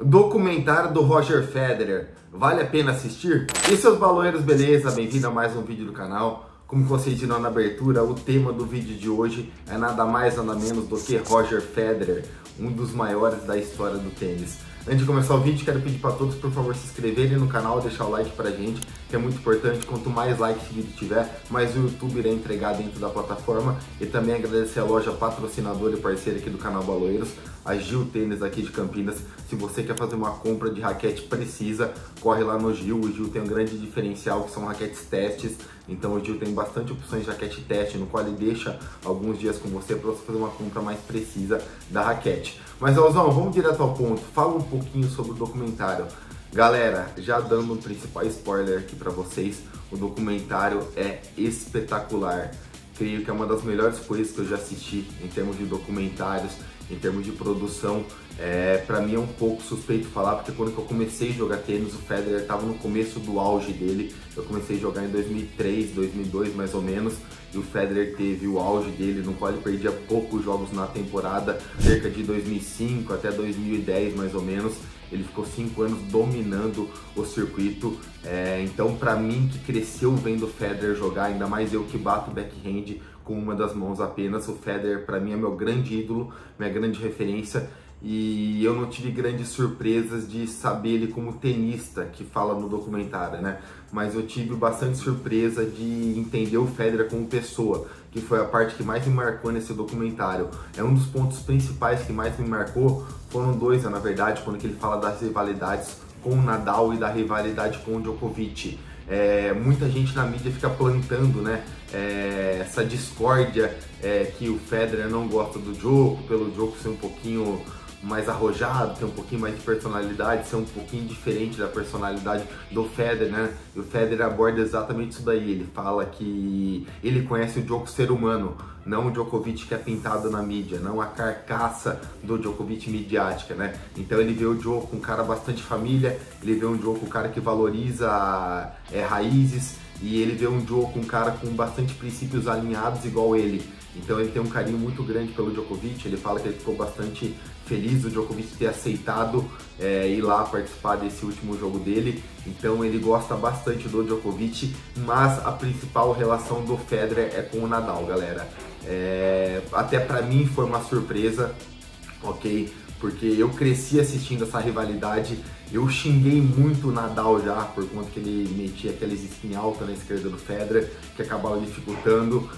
Documentário do Roger Federer, vale a pena assistir? E seus baloeiros, beleza? Bem-vindo a mais um vídeo do canal. Como vocês viram na abertura, o tema do vídeo de hoje é nada mais nada menos do que Roger Federer, um dos maiores da história do tênis. Antes de começar o vídeo, quero pedir para todos, por favor, se inscreverem no canal, deixar o like pra gente, que é muito importante. Quanto mais likes esse vídeo tiver, mais o YouTube irá entregar dentro da plataforma. E também agradecer a loja patrocinadora e parceira aqui do canal Baloeiros, a Gil Tênis aqui de Campinas. Se você quer fazer uma compra de raquete precisa, corre lá no Gil. O Gil tem um grande diferencial, que são raquetes testes. Então o Gil tem bastante opções de raquete teste, no qual ele deixa alguns dias com você para você fazer uma compra mais precisa da raquete. Mas, Alzão, vamos direto ao ponto. Fala um pouquinho sobre o documentário. Galera, já dando um principal spoiler aqui para vocês, o documentário é espetacular. Creio que é uma das melhores coisas que eu já assisti em termos de documentários, em termos de produção. Pra mim é um pouco suspeito falar, porque quando eu comecei a jogar tênis, o Federer estava no começo do auge dele. Eu comecei a jogar em 2003, 2002 mais ou menos, e o Federer teve o auge dele, no qual ele perdia poucos jogos na temporada, cerca de 2005 até 2010 mais ou menos. Ele ficou 5 anos dominando o circuito, então pra mim que cresceu vendo o Federer jogar, ainda mais eu que bato backhand com uma das mãos apenas, o Federer pra mim é meu grande ídolo, minha grande referência. E eu não tive grandes surpresas de saber ele como tenista, que fala no documentário, né? Mas eu tive bastante surpresa de entender o Federer como pessoa, que foi a parte que mais me marcou nesse documentário. É um dos pontos principais que mais me marcou, foram dois, na verdade, quando ele fala das rivalidades com o Nadal e da rivalidade com o Djokovic. Muita gente na mídia fica plantando, né, essa discórdia, que o Federer não gosta do Djoko, pelo Djoko ser um pouquinho mais arrojado, ter um pouquinho mais de personalidade, ser um pouquinho diferente da personalidade do Federer, né? E o Federer aborda exatamente isso daí. Ele fala que ele conhece o Djoko ser humano, não o Djokovic que é pintado na mídia, não a carcaça do Djokovic midiática, né? Então ele vê o Djoko um cara bastante família, ele vê um Djoko um cara que valoriza raízes, e ele vê um Djoko um cara com bastante princípios alinhados igual ele. Então ele tem um carinho muito grande pelo Djokovic. Ele fala que ele ficou bastante feliz do Djokovic ter aceitado ir lá participar desse último jogo dele. Então ele gosta bastante do Djokovic, mas a principal relação do Federer é com o Nadal, galera. Até pra mim foi uma surpresa, ok? Porque eu cresci assistindo essa rivalidade. Eu xinguei muito o Nadal já, por conta que ele metia aqueles spin alta na esquerda do Federer, que acabava dificultando,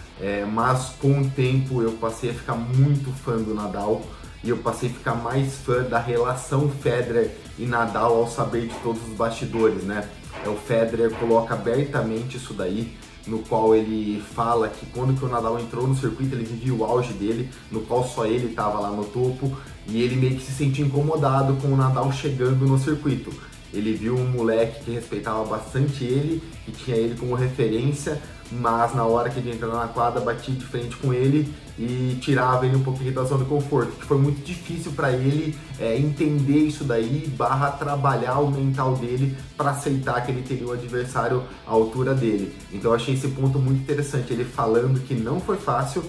mas com o tempo eu passei a ficar muito fã do Nadal, e eu passei a ficar mais fã da relação Federer e Nadal ao saber de todos os bastidores, né? O Federer coloca abertamente isso daí, no qual ele fala que quando que o Nadal entrou no circuito, ele vivia o auge dele, no qual só ele estava lá no topo, e ele meio que se sentia incomodado com o Nadal chegando no circuito. Ele viu um moleque que respeitava bastante ele, que tinha ele como referência, mas na hora que ele entrava na quadra, batia de frente com ele e tirava ele um pouquinho da zona de conforto, que foi muito difícil para ele entender isso daí, barra trabalhar o mental dele para aceitar que ele teria o adversário à altura dele. Então eu achei esse ponto muito interessante, ele falando que não foi fácil,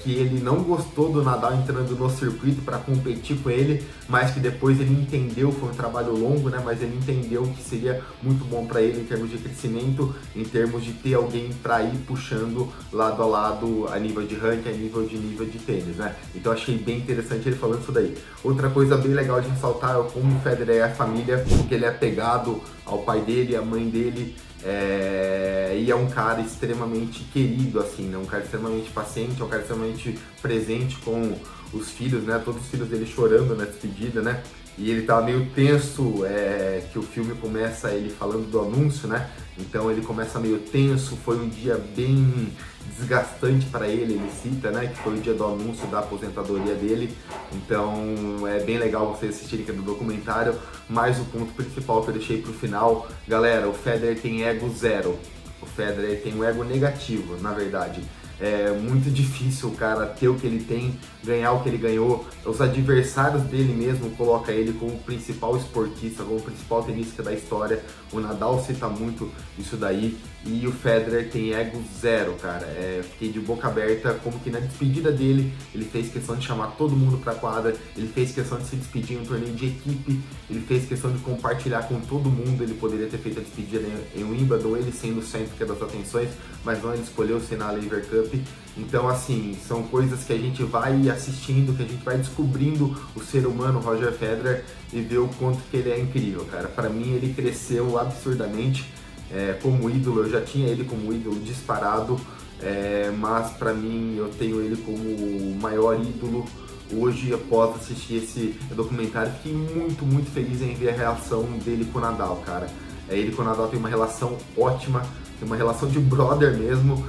que ele não gostou do Nadal entrando no circuito para competir com ele, mas que depois ele entendeu, foi um trabalho longo, né, mas ele entendeu que seria muito bom para ele em termos de crescimento, em termos de ter alguém para ir puxando lado a lado a nível de ranking, a nível de tênis, né? Então achei bem interessante ele falando isso daí. Outra coisa bem legal de ressaltar é como o Federer é a família, que ele é apegado ao pai dele, à mãe dele, e é um cara extremamente querido, assim, né? Um cara extremamente paciente, é um cara extremamente presente com os filhos, né? Todos os filhos dele chorando na despedida, né? E ele tava meio tenso, que o filme começa ele falando do anúncio, né? Então ele começa meio tenso, foi um dia bem desgastante para ele cita, né? Que foi o dia do anúncio da aposentadoria dele. Então é bem legal vocês assistirem aqui no documentário. Mas o ponto principal que eu deixei pro final, galera, o Federer tem ego zero. O Federer tem um ego negativo, na verdade. É muito difícil o cara ter o que ele tem, ganhar o que ele ganhou. Os adversários dele mesmo colocam ele como principal esportista, como principal tenista da história. O Nadal cita muito isso daí. E o Federer tem ego zero, cara. Fiquei de boca aberta, como que na despedida dele, ele fez questão de chamar todo mundo pra quadra, ele fez questão de se despedir em um torneio de equipe, ele fez questão de compartilhar com todo mundo. Ele poderia ter feito a despedida em Wimbledon, ele sendo o centro das atenções, mas não, ele escolheu ser na Laver Cup. Então, assim, são coisas que a gente vai assistindo, que a gente vai descobrindo o ser humano Roger Federer e ver o quanto que ele é incrível, cara. Pra mim, ele cresceu absurdamente como ídolo. Eu já tinha ele como ídolo disparado, mas pra mim eu tenho ele como o maior ídolo hoje após assistir esse documentário. Fiquei muito, muito feliz em ver a reação dele com o Nadal, cara. Ele com o Nadal tem uma relação ótima, tem uma relação de brother mesmo.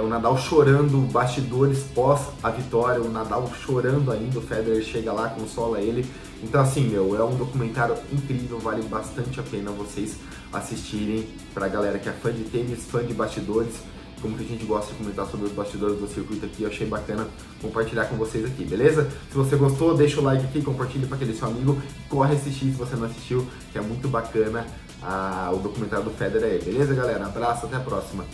O Nadal chorando, bastidores pós a vitória, o Nadal chorando ainda, o Federer chega lá, consola ele. Então assim, é um documentário incrível, vale bastante a pena vocês assistirem, pra galera que é fã de tênis, fã de bastidores, como que a gente gosta de comentar sobre os bastidores do circuito aqui. Eu achei bacana compartilhar com vocês aqui, beleza? Se você gostou, deixa o like aqui, compartilha para aquele seu amigo, corre assistir se você não assistiu, que é muito bacana o documentário do Federer aí, beleza, galera? Abraço, até a próxima!